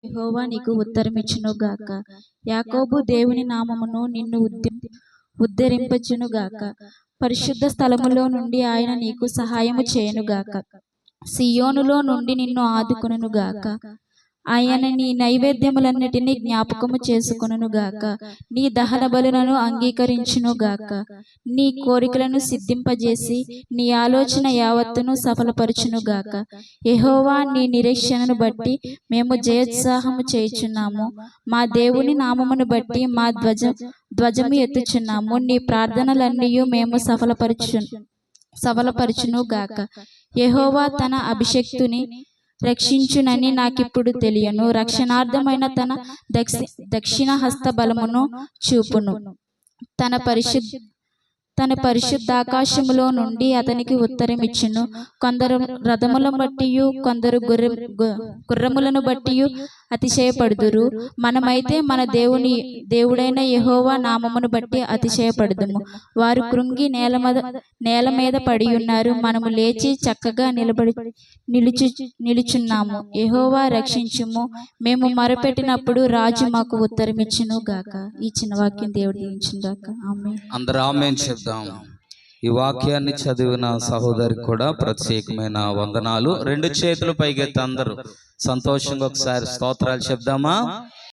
యెహోవా నీకు ఉత్తరమిచ్చును గాక. యాకోబు దేవుని నామమును నిన్ను ఉద్ధరింపచును గాక. పరిశుద్ధ స్థలములో నుండి ఆయన నీకు సహాయము చేయును గాక. సియోనులో నుండి నిన్ను ఆదుకొనును గాక. ఆయన నీ నైవేద్యములన్నిటినీ జ్ఞాపకము చేసుకొనును గాక. నీ దహన బలులను అంగీకరించును గాక. నీ కోరికలను సిద్ధింపజేసి నీ ఆలోచన యావత్తును సఫలపరచును గాక. యెహోవా నీ నిరీక్షణను బట్టి మేము జయోత్సాహము చేయుచున్నాము. మా దేవుని నామమును బట్టి మా ధ్వజము ఎత్తుచున్నాము. నీ ప్రార్థనలన్నీయు మేము సఫలపరచును గాక. యెహోవా తన అభిషిక్తుని రక్షించునని నాకిప్పుడు తెలియను. రక్షణార్థమైన తన దక్షిణ హస్త బలమును చూపును. తన పరిశుద్ధాకాశములో నుండి అతనికి ఉత్తరమిచ్చును. కొందరు రథములను బట్టియు కొందరు గుర్రములను బట్టియు అతిశయపడుదురు. మనమైతే మన దేవుడైన యెహోవా నామమును బట్టి అతిశయపడుదుము. వారు కృంగి నేల మీద పడి ఉన్నారు. మనము లేచి చక్కగా నిలుచున్నాము. యెహోవా రక్షించుము. మేము మొరపెట్టినప్పుడు రాజు మాకు ఉత్తరమిచ్చును గాక. ఈ చిన్న వాక్యం దేవుడు దీవించును గాక. ఆమేన్. అందరూ ఆమేన్ చెప్దాం. ఈ వాక్యాన్ని చదివిన సహోదరికి కూడా ప్రత్యేకమైన వందనాలు. రెండు చేతులు పైకెత్తి అందరూ సంతోషంగా ఒకసారి స్తోత్రాలు చెప్దామా?